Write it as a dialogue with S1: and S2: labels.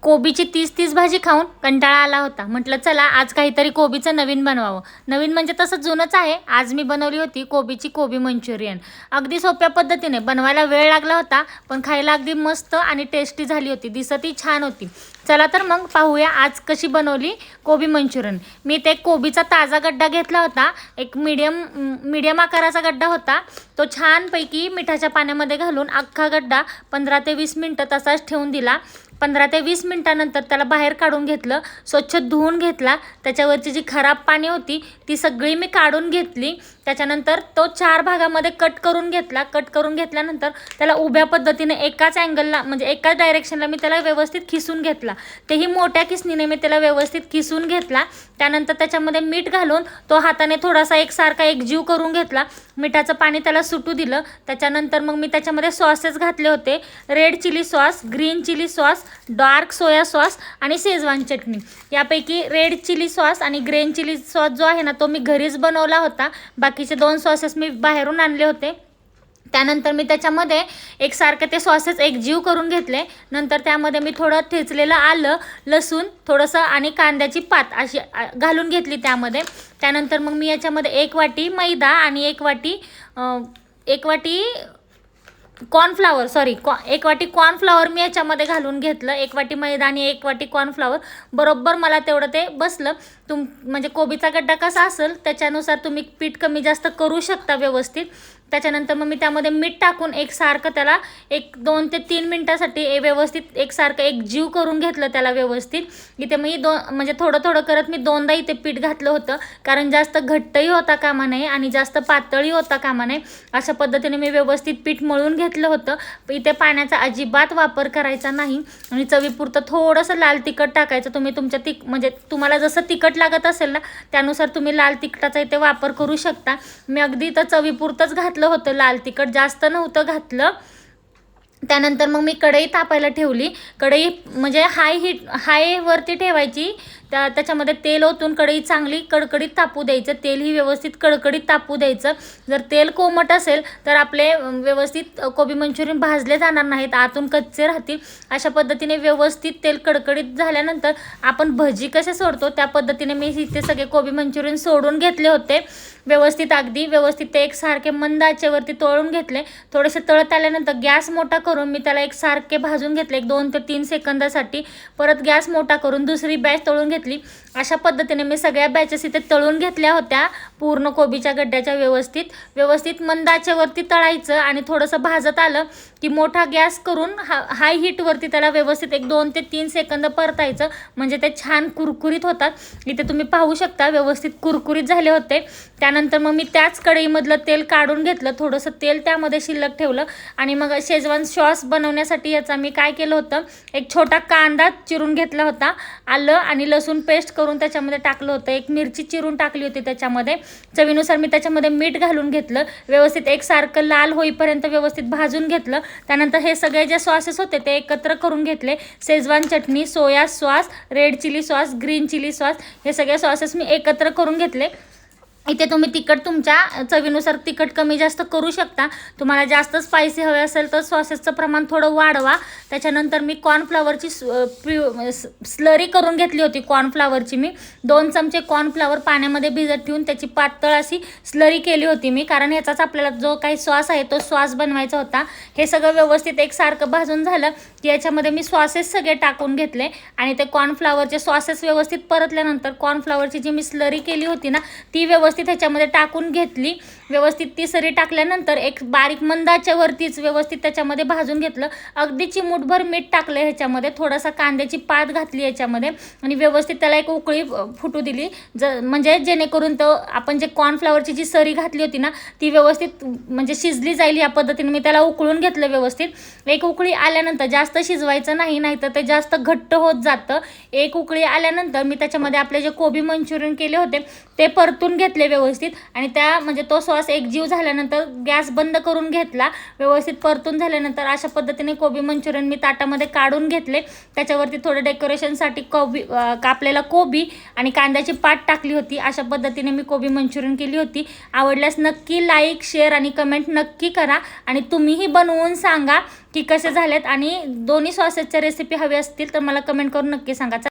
S1: कोबीची 30 भाजी खाऊन कंटाळा आला होता. म्हटलं चला आज काहीतरी कोबीचं नवीन बनवावं. नवीन म्हणजे तसं जुनंच आहे. आज मी बनवली होती कोबीची कोबी मंचुरियन. अगदी सोप्या पद्धतीने बनवायला वेळ लागला होता, पण खायला अगदी मस्त आणि टेस्टी झाली होती. दिसतही छान होती. चला तर मग पाहूया आज कशी बनवली कोबी मंचुरियन. मी ते कोबीचा ताजा गड्डा घेतला होता. एक मीडियम आकाराचा गड्डा होता. तो छानपैकी मिठाच्या पाण्यामध्ये घालून अख्खा गड्डा 15 ते 20 मिनटं तसाच ठेवून दिला. 15 ते 20 मिनटानंतर त्याला बाहेर काढून घेतलं. स्वच्छ धुवून घेतला. त्याच्यावरची जी खराब पाणी होती ती सगळी मी काढून घेतली. त्याच्यानंतर तो 4 भागामध्ये कट करून घेतला. कट करून घेतल्यानंतर त्याला उभ्या पद्धतीने एकाच अँगलला म्हणजे एकाच डायरेक्शनला मी त्याला व्यवस्थित खिसून घेतला. तेही मोठ्या किसणीने मी त्याला व्यवस्थित खिसून घेतला. त्यानंतर त्याच्यामध्ये मीठ घालून तो हाताने थोडासा एकसारखा एकजीव करून घेतला. मिठाचं पाणी त्याला सुटू दिलं. त्याच्यानंतर मग मी त्याच्यामध्ये सॉसेस घातले होते. Red chilli sauce, green chilli sauce, dark soya sauce आणि शेजवान चटणी. यापैकी रेड चिली सॉस आणि ग्रीन चिली सॉस जो आहे ना तो मी घरीच बनवला होता. बाकीचे 2 सॉसेस मी बाहेरून आणले होते. त्यानंतर मी त्याच्यामध्ये एकसारखे ते सॉसेस एकजीव करून घेतले. नंतर त्यामध्ये मी थोडं ठेचलेलं आलं, लसूण थोडंसं आणि कांद्याची पात अशी घालून घेतली त्यामध्ये. त्यानंतर मग मी याच्यामध्ये 1 वाटी मैदा आणि 1 वाटी कॉर्नफ्लावर 1 वाटी कॉर्नफ्लावर मी याच्यामध्ये घालून घेतलं. 1 वाटी मैदा आणि 1 वाटी कॉर्नफ्लावर बरोबर मला तेवढं ते बसलं. म्हणजे कोबीचा गड्डा कसा असेल त्याच्यानुसार तुम्ही पीठ कमी जास्त करू शकता व्यवस्थित. त्याच्यानंतर मग मी त्यामध्ये मीठ टाकून एकसारखं त्याला 2 ते 3 मिनटासाठी व्यवस्थित एकसारखं एकजीव करून घेतलं त्याला व्यवस्थित. इथे मी म्हणजे थोडं करत मी 2दा इथे पीठ घातलं होतं, कारण जास्त घट्टही होता कामा नये आणि जास्त पातळही होता कामा नये. अशा पद्धतीने मी व्यवस्थित पीठ मळून घेतलं होतं. इथे पाण्याचा अजिबात वापर करायचा नाही आणि चवीपुरतं थोडंसं लाल तिखट टाकायचं. तुम्ही तुमच्या म्हणजे तुम्हाला जसं तिखट लागत असेल ना त्यानुसार तुम्ही लाल तिखटाचा इथे वापर करू शकता. मी अगदी इथं चवीपुरतंच घातलं होतं लाल तिखट, जास्त नव्हतं घातलं. त्यानंतर मग मी कढई तापायला ठेवली. कढई म्हणजे हायवरती ठेवायची. त्याच्यामध्ये तेल ओतून कढई चांगली कडकडीत तापू द्यायचं. तेलही व्यवस्थित कडकडीत तापू द्यायचं. जर तेल कोमट असेल तर आपले व्यवस्थित कोबी मंचुरियन भाजले जाणार नाहीत, आतून कच्चे राहतील. अशा पद्धतीने व्यवस्थित तेल कडकडीत झाल्यानंतर आपण भजी कसे सोडतो त्या पद्धतीने मी इथे सगळे कोबी मंचुरियन सोडून घेतले होते. अगदी व्यवस्थित ते एकसारखे मंद आचेवरती तळून घेतले. थोडेसे तळत आल्यानंतर गॅस मोठा करून मी त्याला एकसारखे भाजून घेतले 2 ते 3 सेकंदासाठी. परत गॅस मोठा करून दुसरी बॅच तळून घेतली. अशा पद्धतीने मी सगळ्या बॅचेस इथे तळून घेतल्या होत्या. पूर्ण कोबीच्या गड्ड्याच्या व्यवस्थित मंद आचेवरती तळायचं आणि थोडंसं भाजत आलं की मोठा गॅस करून हाय हीटवरती त्याला व्यवस्थित 2 ते 3 सेकंद परतायचं, म्हणजे ते छान कुरकुरीत होतात. इथे तुम्ही पाहू शकता व्यवस्थित कुरकुरीत झाले होते. त्यानंतर मग मी त्याच कढईमधलं तेल काढून घेतलं. थोडंसं तेल त्यामध्ये शिल्लक ठेवलं आणि मग शेजवान सॉस बनवण्यासाठी याचा मी काय केलं होतं, एक छोटा कांदा चिरून घेतला होता. आलं आणि लसूण पेस्ट करून त्याच्यामध्ये टाकलं होतं. 1 मिरची चिरून टाकली होती त्याच्यामध्ये. चवीनुसार मी त्याच्यामध्ये मीठ घालून घेतलं. व्यवस्थित एकसारखं लाल होईपर्यंत व्यवस्थित भाजून घेतलं. त्यानंतर हे सगळे जे सॉसेस होते ते एकत्र करून घेतले. शेजवान चटणी, soya sauce, red chilli sauce, green chilli sauce हे सगळे सॉसेस मी एकत्र करून घेतले. इथे तुम्ही तिखट तुमच्या चवीनुसार तिखट कमी जास्त करू शकता. तुम्हाला जास्त स्पायसी हवे असेल तर सॉसेसचं प्रमाण थोडं वाढवा. त्याच्यानंतर मी कॉर्नफ्लावरची स्लरी करून घेतली होती. कॉर्नफ्लावरची मी 2 चमचे कॉर्नफ्लावर पाण्यामध्ये भिजत ठेवून त्याची पातळ अशी स्लरी केली होती मी, कारण ह्याचाच आपल्याला जो काही सॉस आहे तो सॉस बनवायचा होता. हे सगळं व्यवस्थित एकसारखं भाजून झालं की याच्यामध्ये मी सॉसेस सगळे टाकून घेतले आणि ते कॉर्नफ्लावरचे सॉसेस व्यवस्थित परतल्यानंतर कॉर्नफ्लावरची जी मी स्लरी केली होती ना ती व्यवस्थित ह्याच्यामध्ये टाकून घेतली. व्यवस्थित ती सरी टाकल्यानंतर एक बारीक मंदाच्या वरतीच व्यवस्थित त्याच्यामध्ये भाजून घेतलं. अगदी चिमूटभर मीठ टाकलं ह्याच्यामध्ये. थोडासा कांद्याची पात घातली याच्यामध्ये आणि व्यवस्थित त्याला एक उकळी फुटू दिली. म्हणजे जेणेकरून तो आपण जे कॉर्नफ्लावरची जी सरी घातली होती ना ती व्यवस्थित म्हणजे शिजली जाईल. या पद्धतीने मी त्याला उकळून घेतलं व्यवस्थित. एक उकळी आल्यानंतर जास्त शिजवायचं नाही, नाहीतर ते जास्त घट्ट होत जातं. एक उकळी आल्यानंतर मी त्याच्यामध्ये आपले जे कोबी मंचुरियन केले होते ते परतून घेतले. घेतले व्यवस्थित आणि त्या म्हणजे तो सॉस एकजीव झाल्यानंतर गॅस बंद करून घेतला. व्यवस्थित परतून झाल्यानंतर अशा पद्धतीने कोबी मंचुरियन मी ताटामध्ये काढून घेतले. त्याच्यावरती थोडं डेकोरेशनसाठी कापलेला कोबी आणि कांद्याची पात टाकली होती. अशा पद्धतीने मी कोबी मंचुरियन केली होती. आवडल्यास नक्की लाईक, शेअर आणि कमेंट नक्की करा आणि तुम्हीही बनवून सांगा की कसे झालेत. आणि दोन्ही सॉसेसच्या रेसिपी हवी असतील तर मला कमेंट करून नक्की सांगा.